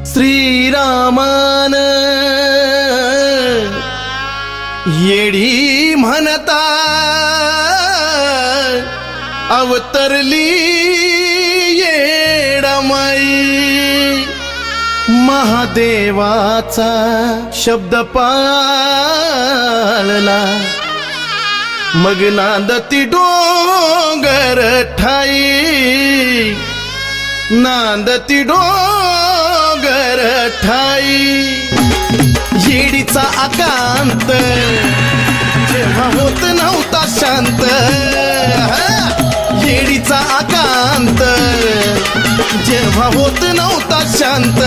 श्रीरामान येडी म्हणता अवतरली येडमाई, महादेवाचा शब्द पाळला मग नांदती डोंगर ठाई, नांदती डोंगर ठाई। येडीचा आकांत जेव्हा होत नव्हता शांत, येडीचा आकांत जेव्हा होत नव्हता शांत,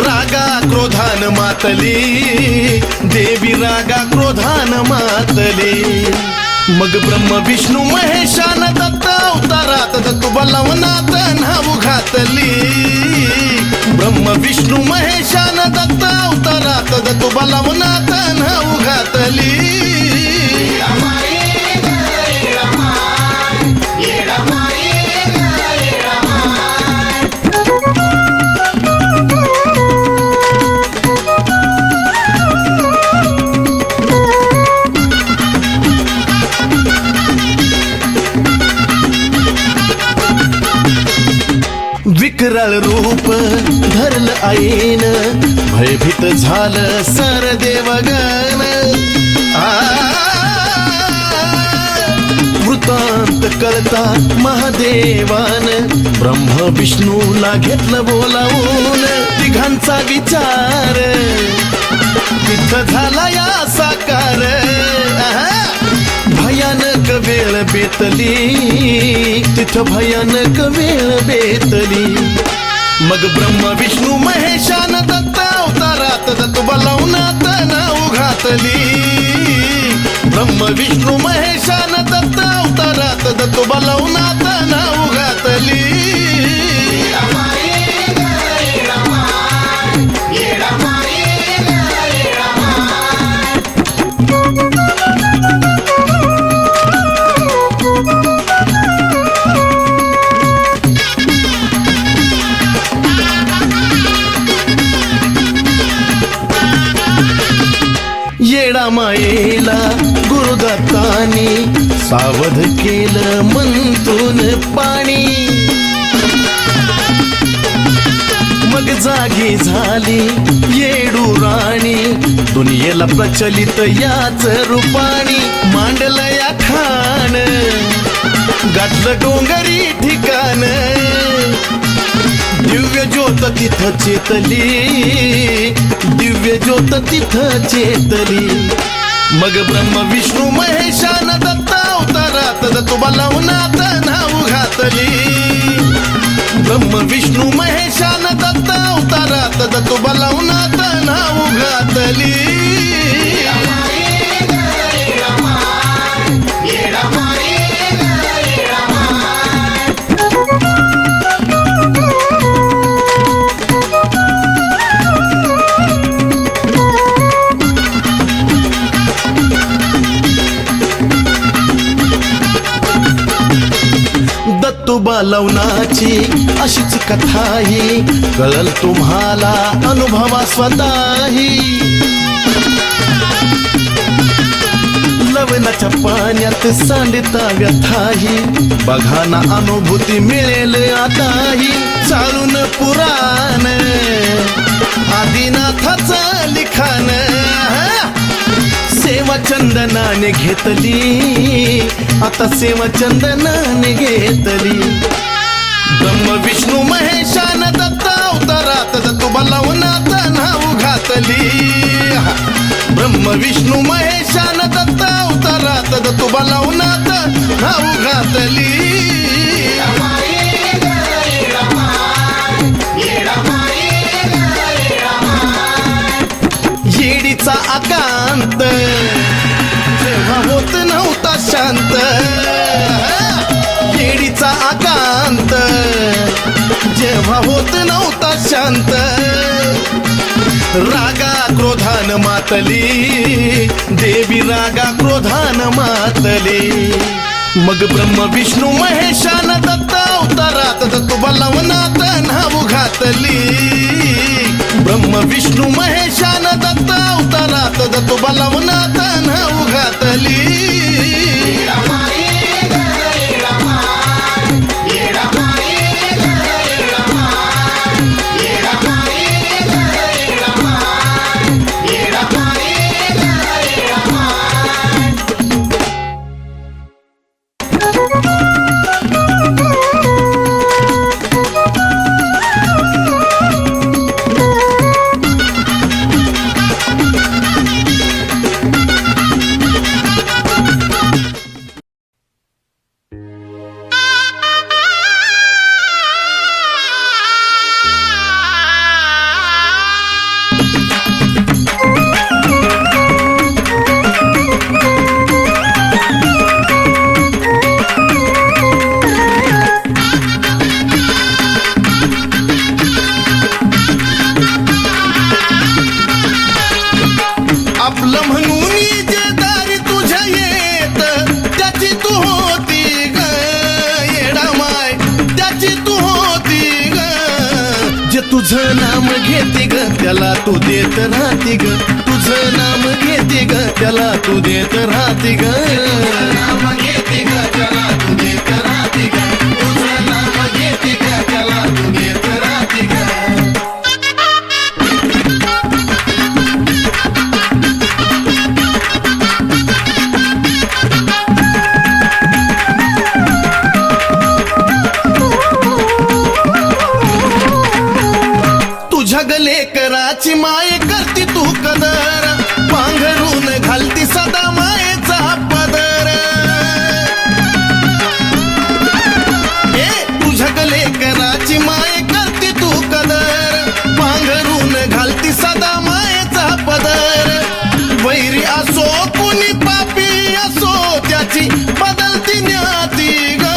रागा क्रोधान मातली देवी, रागा क्रोधान मातली। मग ब्रह्म विष्णू महेशान दत्त अवतारात दत्तुबलवनात नाव घातली, ब्रह्म विष्णू महेशान दत्त अवतारात दत्तुबलवनात नाव घातली। विकराळ रूप धरलं आईन, भयभीत झालं सर देवगण। वृत्तांत कळता महादेवान ब्रह्म विष्णूला घेतलं बोलावून, तिघांचा विचार तिथं झाला या साकार। भयानक वेळ बेतली तिथं, भयानक वेळ बेतली। मग ब्रह्म विष्णू महेशान दत्त अवतारात दत्तुबलवनात नाव घातली, ब्रह्म विष्णू महेशान दत्त अवतारात दत्तुबलवनात नाव घातली। येडामायेला गुरुदत्तानी सावध केलं मंतून पाणी, मग जागी झाली येडू राणी, दुनियेला प्रचलित याच रूपाणी। मांडलं या खान गाठलं डोंगरी ठिकाण, दिव्य ज्योत तिथं चेतली, दिव्य ज्योत तिथं चेतली। मग ब्रह्म विष्णू महेशान दत्त अवतारात दत्तुबलवनात नाव घातली, ब्रह्म विष्णू महेशान दत्त अवतारात दत्तुबलवनात नाव घातली। दत्तुबलवनाची अशीच कथाही कळल तुम्हाला अनुभवा स्वतःही। लवणाच्या पाण्यात सांडता व्यथाही, बघा ना अनुभूती मिळेल आताही। चालून पुराण आदिनाथाचं लिखाण, सेवा चंदनाने घेतली आता, सेवा चंदनाने घेतली। ब्रह्म विष्णू महेशान दत्त अवतारात दत्तुबलवनात नाव घातली, ब्रह्म विष्णू महेशान दत्त अवतारात दत्तुबलवनात नाव घातली। येडीचा आकांत जेव्हा होत नव्हता शांत, येडीचा आकांत जेव्हा होत नव्हता शांत, रागा क्रोधान मातली देवी, रागा क्रोधान मातली। मग ब्रह्म विष्णू महेशान दत्त अवतार अवतारात तुबा लवनात नाव घातली ब्रह्म विष्णू महेशान दत्त अवतारात तुबा लवनात नाव घातली आपलं म्हणून जे दारी तुझ्या येत त्याची तू होती ग येडा माय त्याची तू होती ग जे तुझं नाम घेते ग त्याला तू देत राहती ग तुझं नाम घेते ग त्याला तू देत राहती ग नाम घेते ग त्याला तू देत राहती ग तुझं नाम घेते ग त्याला तू देत राहती ग झगले कराची माय करती तू कदर पांघरून घालती सदा मायेचा पदर तू झगले कराची माय करती तू कदर पांघरून घालती सदा मायेचा पदर वैरी असो कुणी पापी असो त्याची बदलती न्याती ग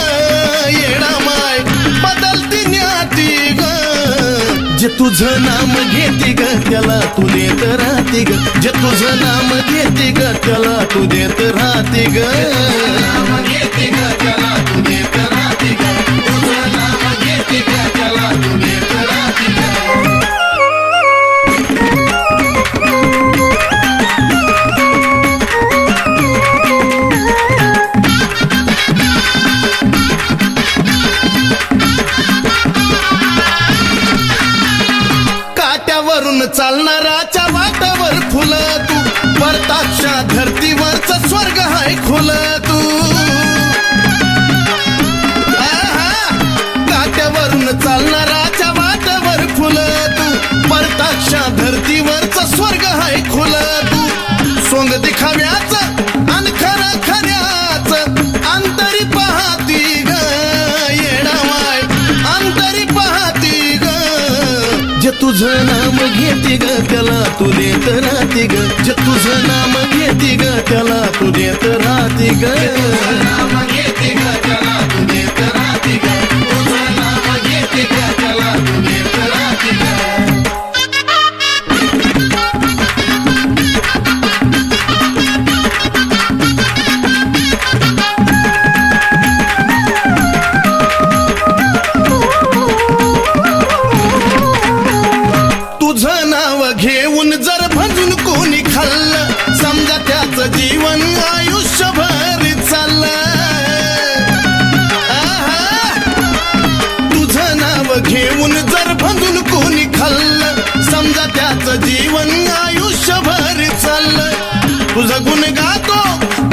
येडा माय बदलती न्याती ग जे तुझं नाम घेते ग त्याला तू देत राहते ग जे तुझं नाम घेते ग त्याला तू देत राहते ग नाम घेते ग त्याला तू देत राहते ग तुझं नाम घेते ग त्याला तू देत राहते ग चालणाराच्या वाटावर फुल तू परताच्या धर्तीवरच स्वर्ग हाय खुल तू काट्यावरून चालणाराच्या वाटावर फुल तू परताच्या धर्तीवरच स्वर्ग हाय खुल तू सोंग दिखाव्याच आणि खरं खऱ्याच अंतरी पाहती ग येडा माय अंतरी पाहती ग जे तुझं नाम घेते ग त्याला तू देत राहते ग जे तुझं नाम घेते ग त्याला तू देत राहते ग नाम घेते ग त्याला तू देत राहते ग तुझं नाम घेते ग त्याला तू देत राहते ग तुझं नाव घेऊन जर भजून कोणी खाल्लं समजा त्याचं जीवन आयुष्यभर चाललं तुझं नाव घेऊन जर भजून कोणी खाल्लं समजा त्याचं जीवन आयुष्यभर चाललं तुझं गुण गातो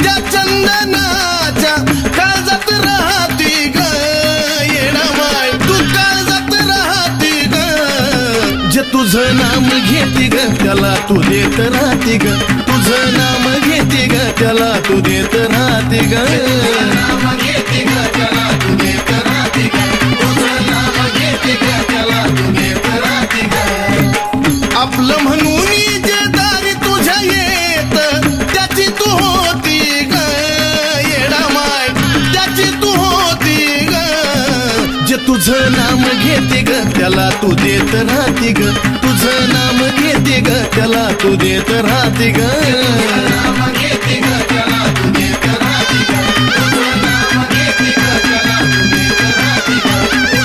त्या चंदनाच्या काळजात राहती ग येडा माय तू काळजात राहती ग जे तुझं नाम घेते ग त्याला तू देत राहते ग तुझं नाम घेते ग त्याला तू देत राहते ग नाम घेते ग त्याला तू देत राहते ग तुझं नाम घेते ग त्याला तू देत राहते ग आपलं म्हणून जे दारी तुझ्या येत त्याची तू होती ग येडा माय त्याची तू होती ग जे तुझं नाम घेते ग त्याला तू देत राहते ग तुझं नाम घेते ग त्याला तू देत राहते ग नाम घेते ग त्याला तू देत राहते ग तुझं नाम घेते ग त्याला तू देत राहते ग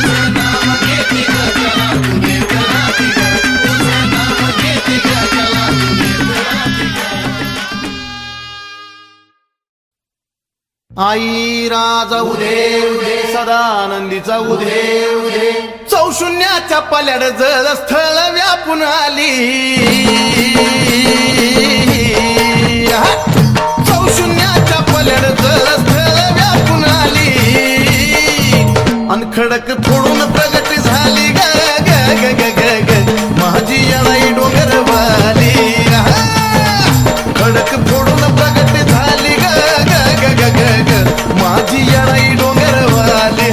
आई राजा उदे उदे सदानंदीचा उदे उदे चौशून्याच्या पल्याड जळ स्थळ व्यापून आली चौशून्याच्या पल्याड जळ स्थळ व्यापून आली अन खडक फोडून प्रगट झाली ग ग ग ग ग ग माझी येणाई डोंगरवाली खडक फोडून प्रगट झाली ग ग ग ग ग माझी येणाई डोंगरवाली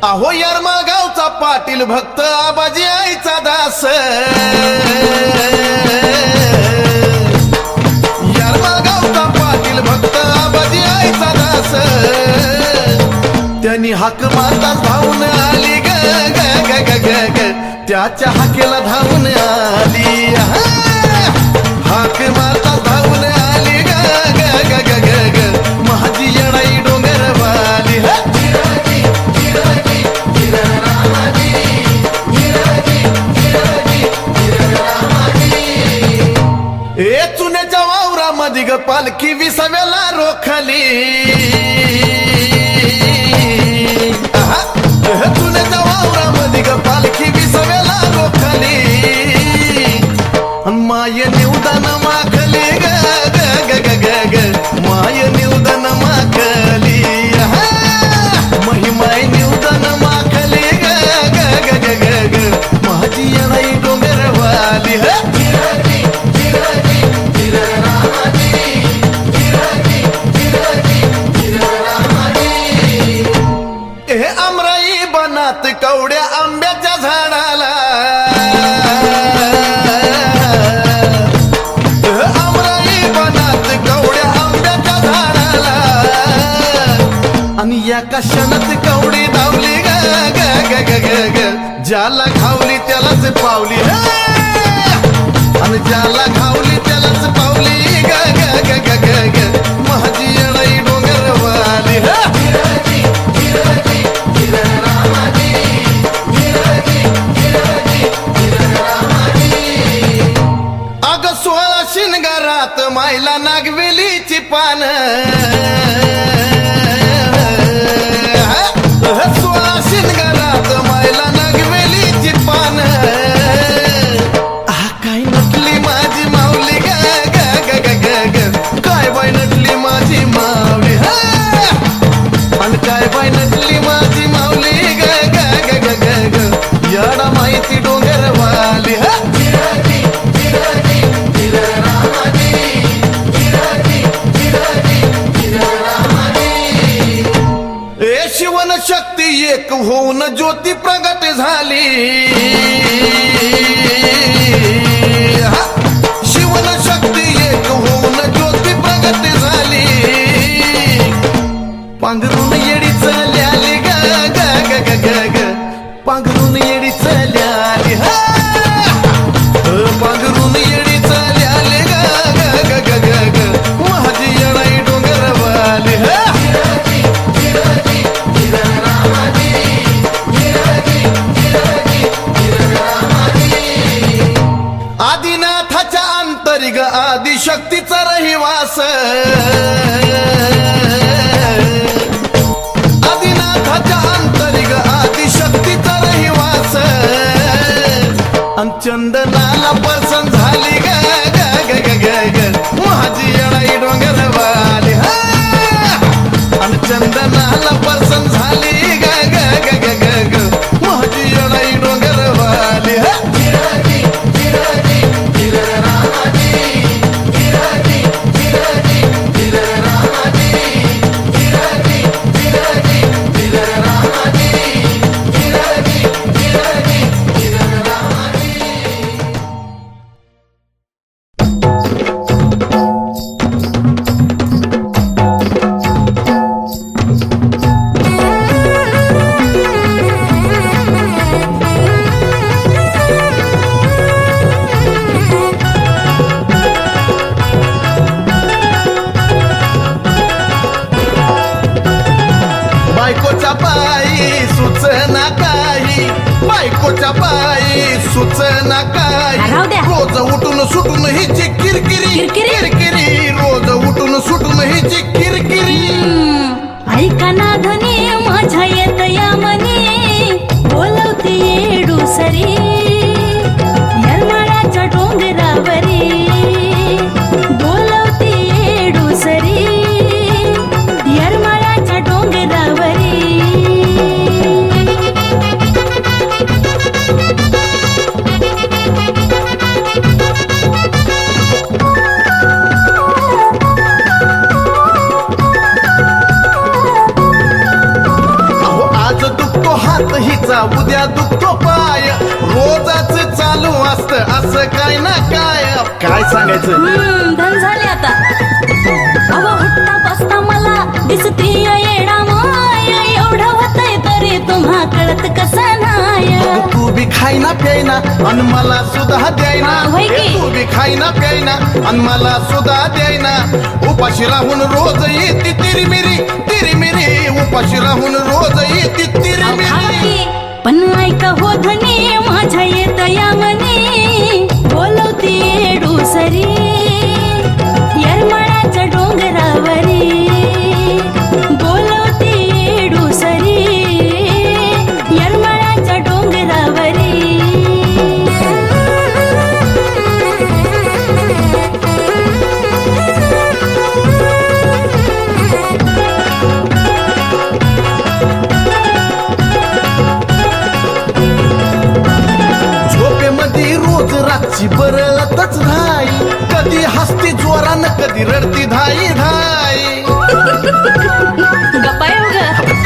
अहो यारमा गावचा पाटील भक्त आबाजी आईचा दास यारमा गावचा पाटील भक्त आबाजी आईचा दास त्यांनी हाक मारताच धावून आली ग ग ग ग ग ग त्याच्या हाकेला धावून आली हाक मारताच धावून आली ग ग ग ग ग ग माझी येणाई डोंगरवाली ए चुन्याच्या वावरामध्ये ग पालखी विसाव्याला रोखली चुन्याच्या वावरामध्ये ग पालखी विसाव्याला रोखली माय निवदान माखली ग ग ग ग ग ग माय निवदान माखली महिमाय निवदान माखली ग ग ग ग ग ग माझी येणाई डोंगरवाली हे आमराई बनात कवड्या आंब्याच्या झाडाला आमराई बनात कवड्या आंब्याच्या झाडाला आणि या क्षणात कवडी धावली ग ग ग ग ग ग ज्याला खावली त्यालाच पावली आणि ज्याला खावली त्यालाच पावली ग ग ग ग ग ग माझी येणाई डोंगरवाली अग 16 शिनगारात मायला नागवेलीची पान 16 शिनगारात मायला नागवेलीची पान काय नटली माझी माऊली ग ग ग ग ग ग काय बाई नटली माझी माऊली आणि काय बाई नटली माझी माऊली ग ग ग ग ग ग याडा माहिती डोंगरवाली ए शिवन शक्ती एक होऊन ज्योती प्रगट झाली शिवन शक्ती एक होऊन ज्योती प्रगट झाली पांघरून येडी चल्याली ग ग ग ग ग ग पांघरून येडी चल्याली पांघरून येडी चल्याली ग ग ग ग ग ग माझी येणाई डोंगरवाली आदिनाथाच्या अंतरी ग आदिशक्तीचा रहिवास आदिनाथाच्या अंतरी ग आदिशक्तीचा रहिवास चंदनाला पर्सन झाली ग ग ग ग ग ग माझी येणाई डोंगरवाली आणि चंदनाला पर्सन झाली ग ग ग ग ग ग माझी येणाई डोंगरवाली बायकोच्या पायी सुचना काय राहू द्या. रोज उठून सुटून हिची किरकिरी किरकिरी रोज उठून सुटून हिची किरकिरी ऐका ना धनी माझ्या येत या मनी बोलवते येडूसरी येरमाळ्याच्या डोंगरावरी बोलवते येडूसरी येरमाळ्याच्या डोंगरावरी हात हिचा उद्या दुखतो पाय रोजाच चालू असत असं काय ना काय सांगायचं धन झाले आता अहो हट्टा बसता मला दिसते येडा माय एवढं होतंय तरी तुम्हा कळत कसं नाय तू बी खाईना प्यायना अन मला सुद्धा द्यायना होय की? तू बी खाईना प्यायना अन मला सुद्धा द्यायना उपाशी राहून रोज येते तिरमिरी उपाशी राहून रोज येते तिरमिरी पण ऐका हो धनी माझ्या येत या मनी बोलवते येडूसरी येरमाळ्याच्या डोंगरावरी बोलवते येडूसरी येरमाळ्याच्या डोंगरावरी रातची बरळतच धाई कधी हसती जोरान कधी रडती धाई गप्पाय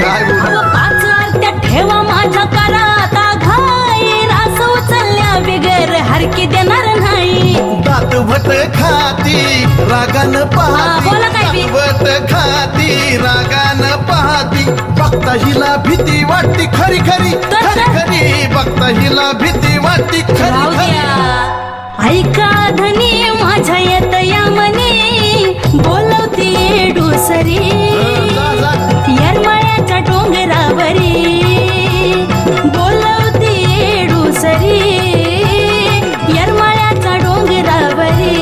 काय बोलू? 5 आरत्या ठेवा माझ्या कराता घाई रास उचलल्या बिगर हरकी देणार नाही दात भट खाती रागान बोला काय बी? पाहती भट खाती रागान पाहती बघता हिला भीती वाटती खरी बघता हिला भीती वाटती राहू खरी द्या. ऐका धनी माझ्या येत या मनी बोलवते येडूसरी येरमाळ्याच्या डोंगरावरी बोलवते येडूसरी येरमाळ्याच्या डोंगरावरी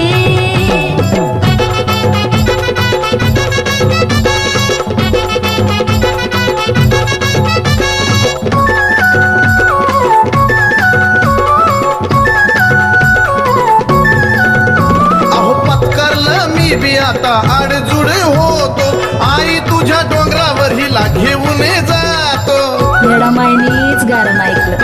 आता आडजुड होतो आई तुझ्या डोंगरावर हिला घेऊन जातो येडामाईनीच गाणं ऐकलं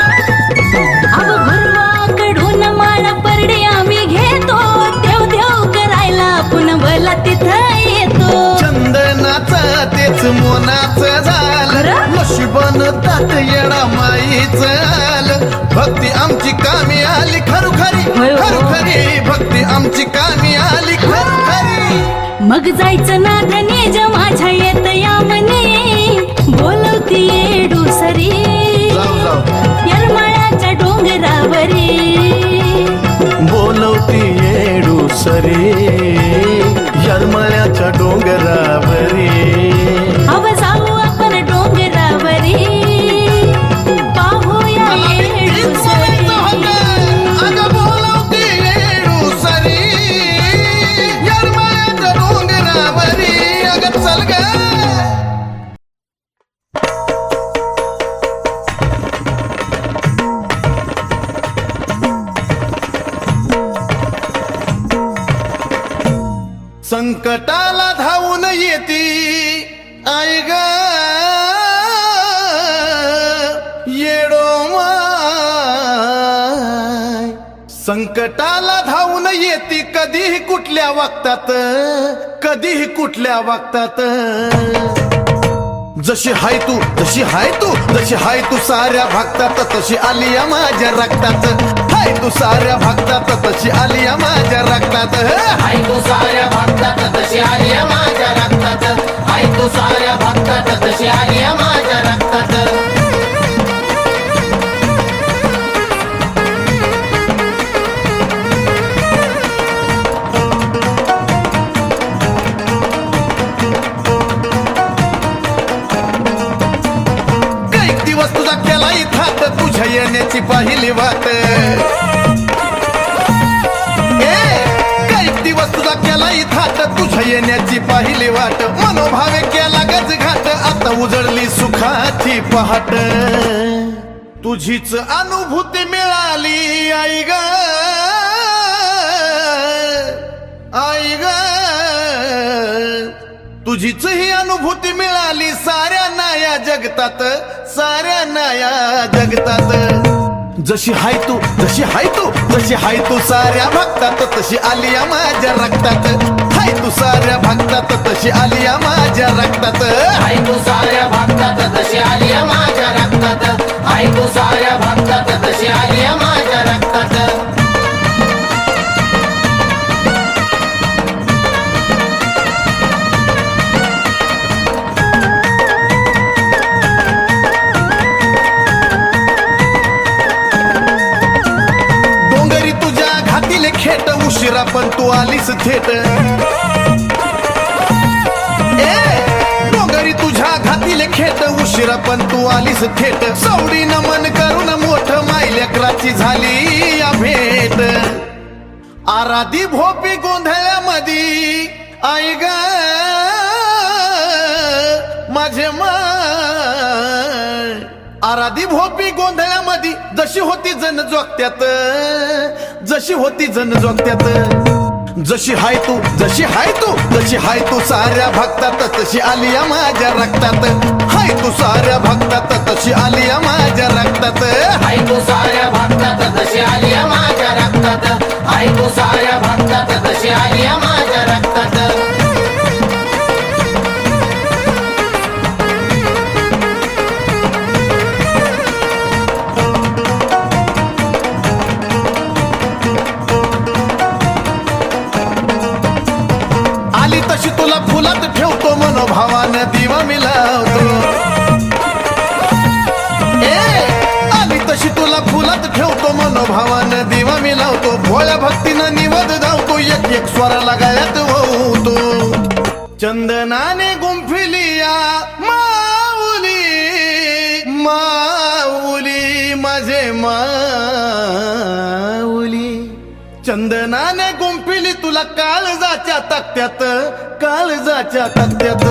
अहो गुरुवाकडून माळ परडे आम्ही घेतो देव करायला पुनवला तिथं येतो चंदनाचा तेच मोनाचं झालं नशिबन तात येडा माईच आलं भक्ती आमची कामी आली खरोखरी भक्ती आमची कामी आली खरोखरी मग जायचं ना धनेज माझ्या येत या मनी बोलवती येडूसरी येरमाळ्याच्या डोंगरावरी बोलवती येडूसरी येरमाळ्याच्या डोंगरावरी अव जाऊ आपण डोंगरावरी पाहूया येडूसरी अगं बोलवती येडूसरी येरमाळ्याच्या डोंगरावरी अगं चल ग संकटाला धावून येती आई ग येडो माय संकटाला धावून येती कधीही कुठल्या वागतात जशी हाय तू साऱ्या भक्तात तशी आली या माझ्या रक्तात हाय तू साऱ्या भक्तात तशी आली या माझ्या रक्तात हाय तू साऱ्या भक्तात तशी आली या माझ्या रक्तात हाय तू साऱ्या भक्तात तशी आली या माझ्या रक्तात कैक दिवस तुझा केला इथात तुझ्या येण्याची येण्याची पहिली वाट काही दिवस तुझा केला थाट तुझ्या येण्याची पहिली वाट मनोभावे केला गज घाट आता उजळली सुखाची पहाट तुझीच अनुभूती मिळाली आई ग आई ग तुझीच ही अनुभूती मिळाली साऱ्यांना या जगतात साऱ्यांना या जगतात जशी हाय तू जशी हाय तू जशी हाय तू साऱ्या भक्तात तशी आली या माझ्या रक्तात हाय तू साऱ्या भक्तात तशी आली या माझ्या रक्तात हाय तू साऱ्या भक्तात तशी आली माझ्या रक्तात हाय तू साऱ्या भक्तात तशी आली माझ्या रक्तात खेट उशिरा पण तू आलीस थेट डोंगरी तुझ्या घातील खेट उशिरा पण तू आलीस थेट सवडी नमन करून मोठ मायलेकराची झाली या भेट आराधी भोपी गोंधळ्यामध्ये आई ग माझे आराधी भोपी गोंधळ्यामध्ये जशी होती जण जोगत्यात जशी होती जण जोगत्यात जशी हाय तू जशी हाय तू जशी हाय तू साऱ्या भक्तात तशी आली या माझ्या रक्तात हाय तू साऱ्या भक्तात तशी आली या माझ्या रक्तात हाय तू साऱ्या भक्तात तशी आली माझ्या रक्तात हाय तू साऱ्या भक्तात तशी आली माझ्या रक्तात तशी तुला फुलात ठेवतो मनोभावानं दिवा मिलावतो आली तशी तुला फुलात ठेवतो मनोभावानं दिवा मिलावतो भोळ्या भक्तीनं निवद धावतो एक एक स्वराला गळ्यात वाहतो चंदनाने गुंफिलिया माऊली माऊली माझे माऊली चंदनाने गुंफिली तुला काळजाच्या तक्त्यात काळजाच्या तक्त्यात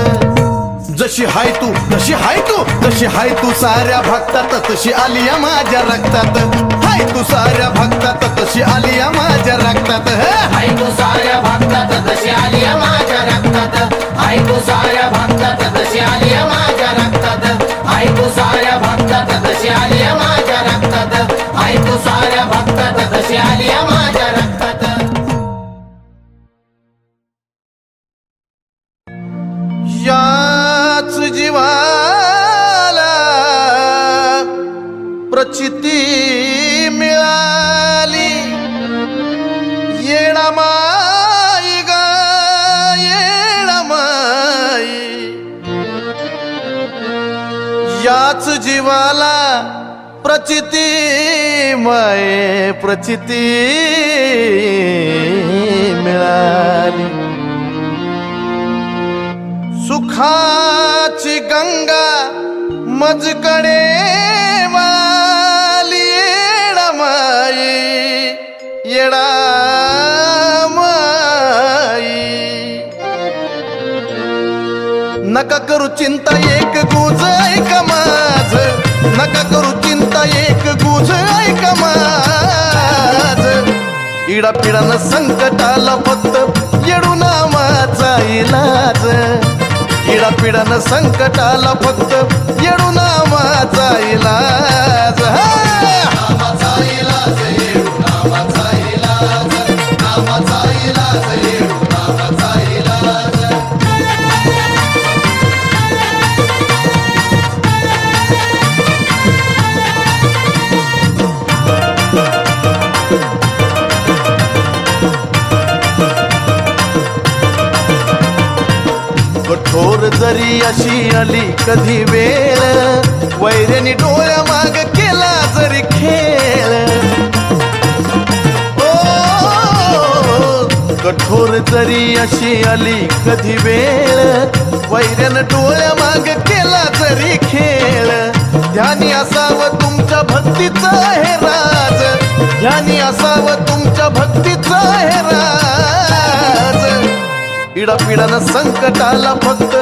जशी हाय तू जशी हाय तू जशी हाय तू साऱ्या भक्तात तशी आली या माझ्या रक्तात हाय तू साऱ्या भक्तात तशी आली या माझ्या रक्तात हाय तू साऱ्या भक्तात तशी आली माझ्या रक्तात हाय तू साऱ्या भक्तात तशी आली माझ्या रक्तात हाय तू साऱ्या भक्तात तशी आली माझ्या रक्तात हाय तू साऱ्या भक्तात तशी आली माझ्या रक्तात याच जीवाला प्रचिती मिळाली येणामाई ग येणामाई याच जीवाला प्रचिती माये प्रचिती मिळाली सुखाची गंगा मजकडे वाली येडामाई नका करू चिंता एक गुज ऐक माझ नका करू चिंता एक गुज ऐक माझ इडा पिडानं संकटाला फक्त येडू नामाचा इलाज इडा पिडानं संकटाला फक्त येडू नामाचा इलाज नामाचा इलाज येडू नामाचा इलाज नामाचा इलाज येडू नामाचा इलाज कठोर जरी अशी आली कधी वेळ वैऱ्यानी डोळ्या माग केला जरी खेळ कठोर जरी अशी आली कधी वेळ वैऱ्यानं डोळ्या माग केला जरी खेळ ध्यानी असावं तुमच्या भक्त भक्तीचं हे राज, ह्यानी असावं तुमच्या भक्तीचं हे राज. इडापिडानं संकटाला फक्त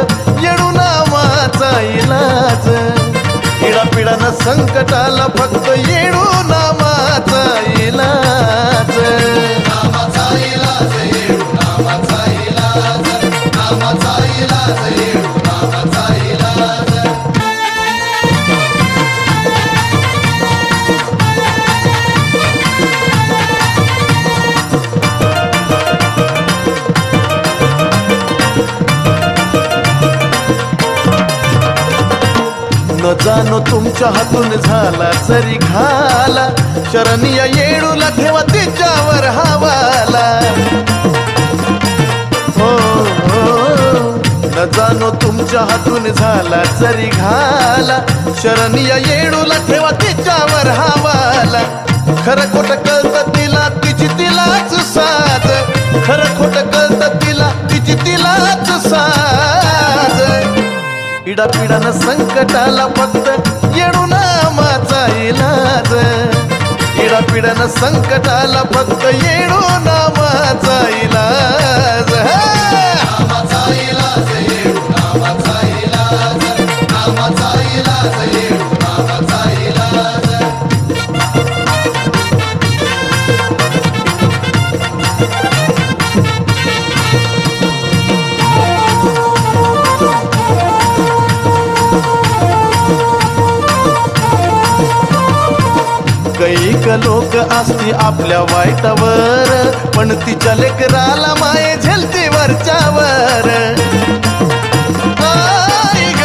येडू नामाचा इलाज, इडापिडानं संकटाला फक्त येडू नामाचा इलाज. नामाचा इलाज, येडू नामाचा इलाज, नामाचा इलाज, येडू नामाचा इलाज. न जाणो तुमच्या हातून झाला जरी घाला, शरणीय येडूला ठेवा तिच्यावर हवाला. हो, न जाणो तुमच्या हातून झाला जरी घाला, शरणीय येडूला ठेवा तिच्यावर हवाला. खरं खोटं कळतं तिला तिची तिलाच साज, खरं खोटं कळतं तिला तिची तिलाच साज. इडापिडानं संकटाला फक्त येडू नामाचा इलाज, इडापिडानं संकटाला फक्त येडू नामाचा इलाज. नामाचा इलाज, येडू नामाचा इलाज, नामाचा इलाज, येडू नामाचा इलाज. कैक लोक असती आपल्या वाईटावर, पण तिच्या लेकराला माये झेलती वरच्यावर. आई ग,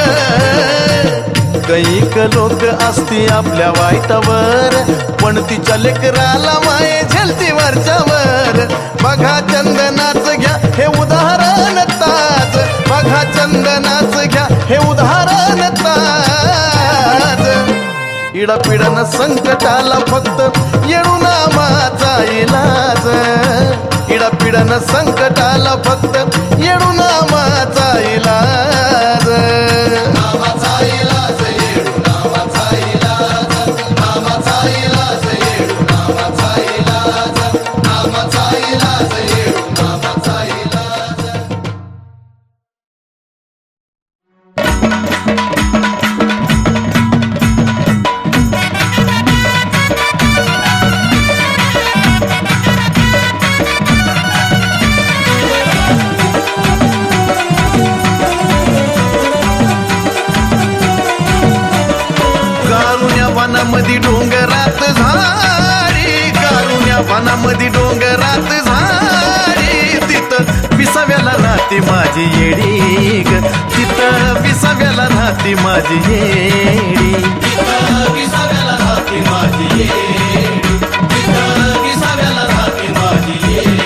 कैक लोक असती आपल्या वाईटावर, पण तिच्या लेकराला माये झेलती वरच्यावर. बघा चंदनाच घ्या हे उदाहरण ताज, बघा चंदनाच घ्या हे उदाहरण ताज. इडापिडानं संकटाला फक्त येडू नामाचा इलाज, इडापिडानं संकटाला फक्त येडू नामाचा इलाज. नामाचा इलाज, येडू नामाचा इलाज, नामाचा इलाज, येडू नामाचा इलाज, नामाचा इलाज, येडू नामाचा इलाज. वनामध्ये डोंगरात झाडी, कारुण्या वनामध्ये डोंगरात झाडी, तिथं विसाव्याला राहते माझी येडी ग, तिथं विसाव्याला राहते माझी येडी, तिथं विसाव्याला राहते माझी येडी, तिथं विसाव्याला राहते माझी येडी.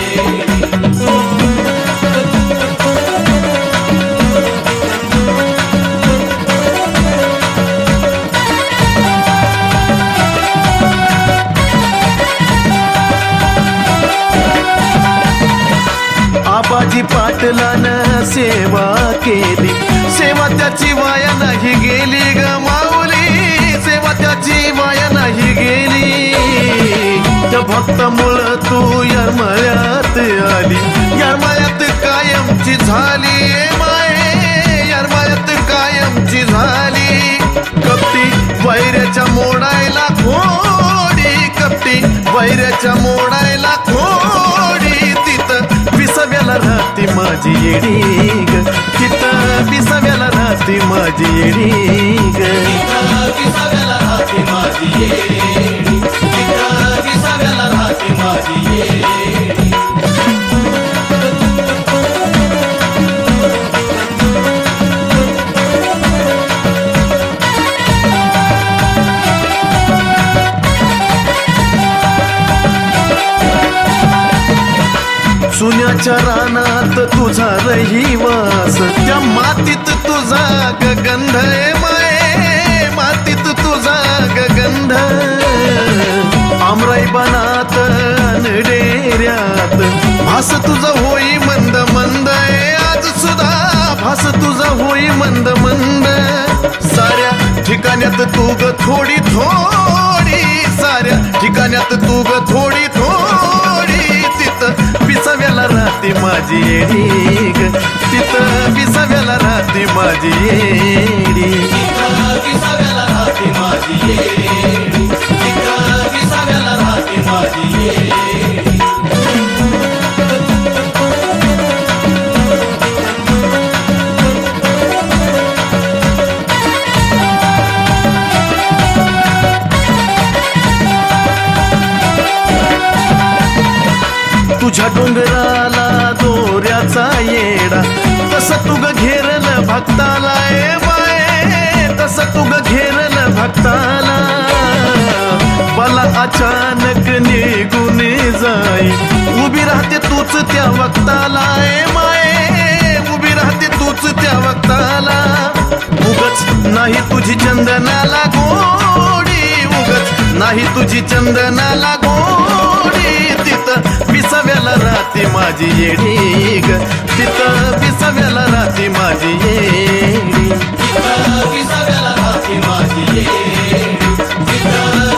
आबाजी पाटलानं सेवा केली, सेवा त्याची वाया नाही गेली ग माऊली, सेवा त्याची वाया नाही गेली. त्या भक्तामुळं तू यरमळ्यात आली, यरमळ्यात कायमची झाली माये, यरमळ्यात कायमची झाली. कपटी वैऱ्याच्या मोडायला खोडी, कपटी वैऱ्याच्या मोडायला खोडी, तिथं विसाव्याला राहते माझी येडी ग, तिथं विसाव्याला राहते माझी येडी ग, तिथं विसाव्याला राहते माझी येडी, तिथं विसाव्याला राहते माझी येडी. सुन्याच्या रानात तुझा रहिवास, त्या मातीत तुझा गगंध माये, मातीत तुझा गगंध. आमराई बनात डेऱ्यात भास तुझा होई मंद मंद, आज सुद्धा भास तुझा होई मंद मंद. साऱ्या ठिकाण्यात तू ग थोडी थोडी, साऱ्या ठिकाण्यात तू ग थोडी थोडी तिथं विसाव्याला राहते माझी येडी ग तिथं विसाव्याला राहते माझी येडी विसाव्याला राहते माझी येडी विसाव्याला राहते माझी येडी तुझ्या डोंगराला दोऱ्याचा येडा तसं तू ग घेरल भक्ताला ए बाये तसं तू ग घेरल भक्ताला मला अचानक निघून जाई उभी राहते तूच त्या वक्ताला ए माये उभी राहते तूच त्या वक्ताला उगच नाही तुझी चंदनाला गोडी उगच नाही तुझी चंदनाला गोडी तिथं विसाव्याला राहते माझी येडी ग तिथं विसाव्याला राहते माझी येडी विसाव्याला राहते माझी येडी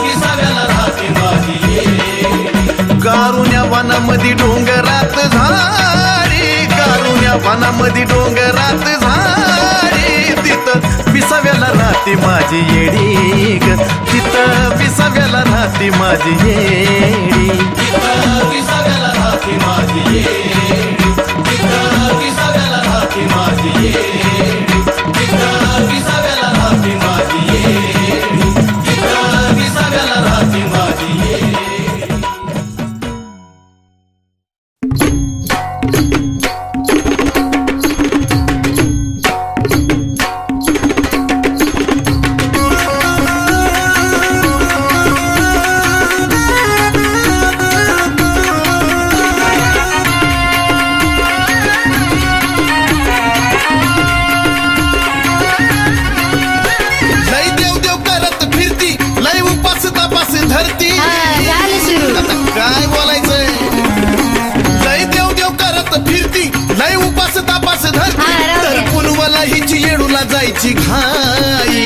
विसाव्याला राहते माझी येडी कारुण्या वनामध्ये डोंगरात झाडी कारुण्या वनामध्ये डोंगरात झाडी तिथं विसाव्याला राहते माझी येडी ग तिथं विसाव्याला राहते माझी येडी विसाव्याला राहते माझी येडी विसाव्याला राहते माझी येडी विसाव्याला राहते माझी येडी विसाव्याला राहते माझी येडी लय देव देव करत फिरती लय उपास तपास धरती झालं सुरू आता काय बोलायचंय लय देव देव करत फिरती लय उपास तपास धरती हा, राहू तर दे. पुनवाला हिची येडूला जायची घाई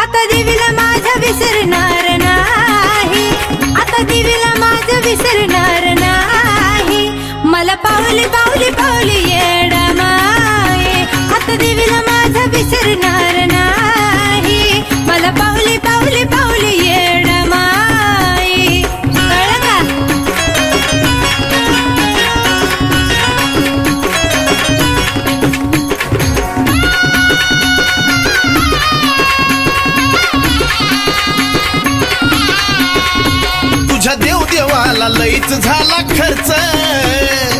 आता देवीला माझा विसरणार नाही आता देवीला माझं विसरणार नाही मला पावली पावली पावली येडा माये आता देवीला माझा विसरणार नाही मला पावली पावली पावली येडा माये कळलं का तुझ्या देव देवाला लईच झाला खर्च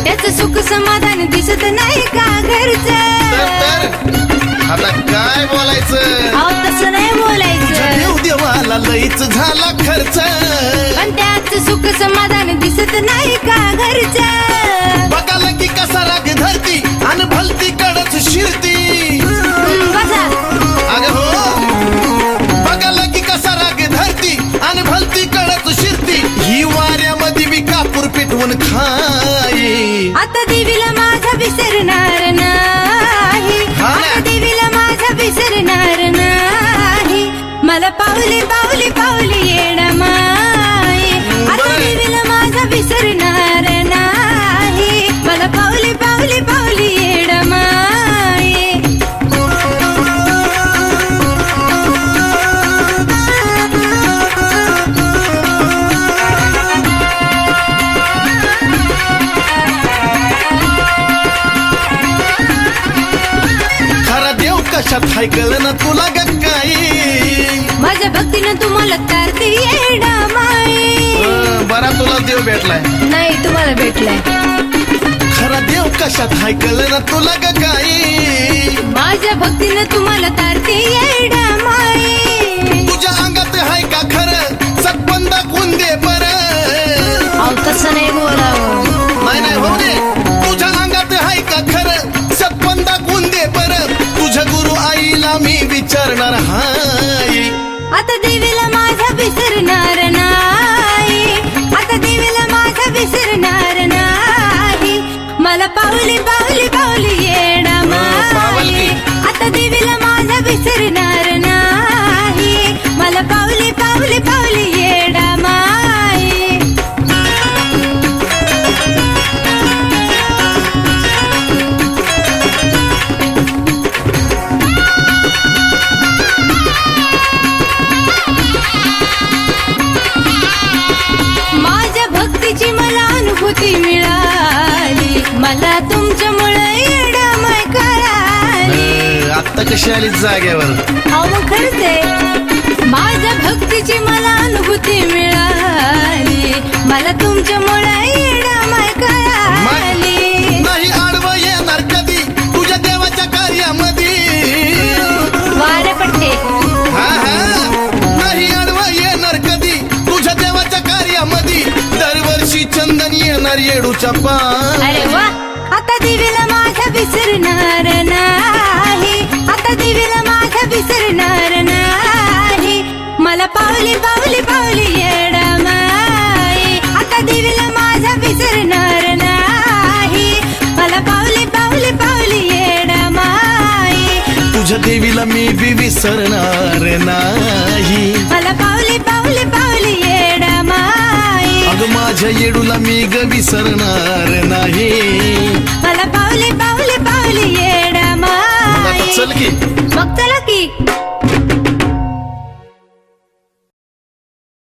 त्याचं सुख समाधान दिसत नाही का घरचं तर आता काय बोलायचं अहो तसं नाही तुझ्या बोलायचं देव देवाला लईच झाला खर्च पण त्याच सुख समाधान दिसत नाही का घरचं बघाला की कसा राग धरती आणि भलती कडच शिरती बसा अगं हो बघाला की कसा राग धरती आणि भलती कडच शिरती ही वाऱ्यामध्ये मी कापूर पेटवून खाई आता देवीला माझा विसरणार नाही हा ना. आता देवीला माझा विसरणार नाही मला पावली पावली पावली येणं माये आता बरं. देवीला माझा विसरणार नाही मला पावली पावली पावली येणं माये खरा देव कशात हाय कळलं ना तुला ग काही माझ्या भक्तीनं तुम्हाला तारते येणं माये बरा तुला देव भेटलाय नाही तुम्हाला भेटलाय खरा देव कशात हाय कळलं ना तुला ग काही माझ्या भक्तीनं तुम्हाला तारते येणं माये तुझ्या अंगात हाय का खरं सतबंदा कुंदे बरं अहो तसं नाही बोलावं नाही नाही हो दे तुझ्या अंगात हाय का खरं सतबंदा कुंदे बरं तुझ्या गुरु आईला मी विचारणार हाय आता देवीला माझा विसरणार नाही आता देवीला माझा विसरणार नाही मला पावली पावली पावली येणं पावली. माये आता देवीला माझा विसरणार नाही मला पावली पावली पावली येणं आता कशी आली जाग्यावर? अहो मग खरंच आहे, माझ्या भक्तीची मला अनुभूती मिळाली, मला तुमच्यामुळे येणं माय कळाली. नाही आडवं येणार कधी तुझ्या देवाच्या कार्यामध्ये. वारे पट्टे हा हा, नाही आडवं येणार कधी तुझ्या देवाच्या कार्यामध्ये. दरवर्षी चंदन येणार येडूच्या पान. अरे वा, आता देवीला माझ्या विसरणार नाही, आता देवीला माझ्या विसरणार नाही. मला पावली पावली पावली येडा माई, आता देवीला माझ्या विसरणार नाही. मला पावली पावली पावली येडा माई, तुझ्या देवीला मी बी विसरणार नाही. मला पावली पावली पावली येडा माई. अगं माझ्या येडूला मी ग विसरणार नाही.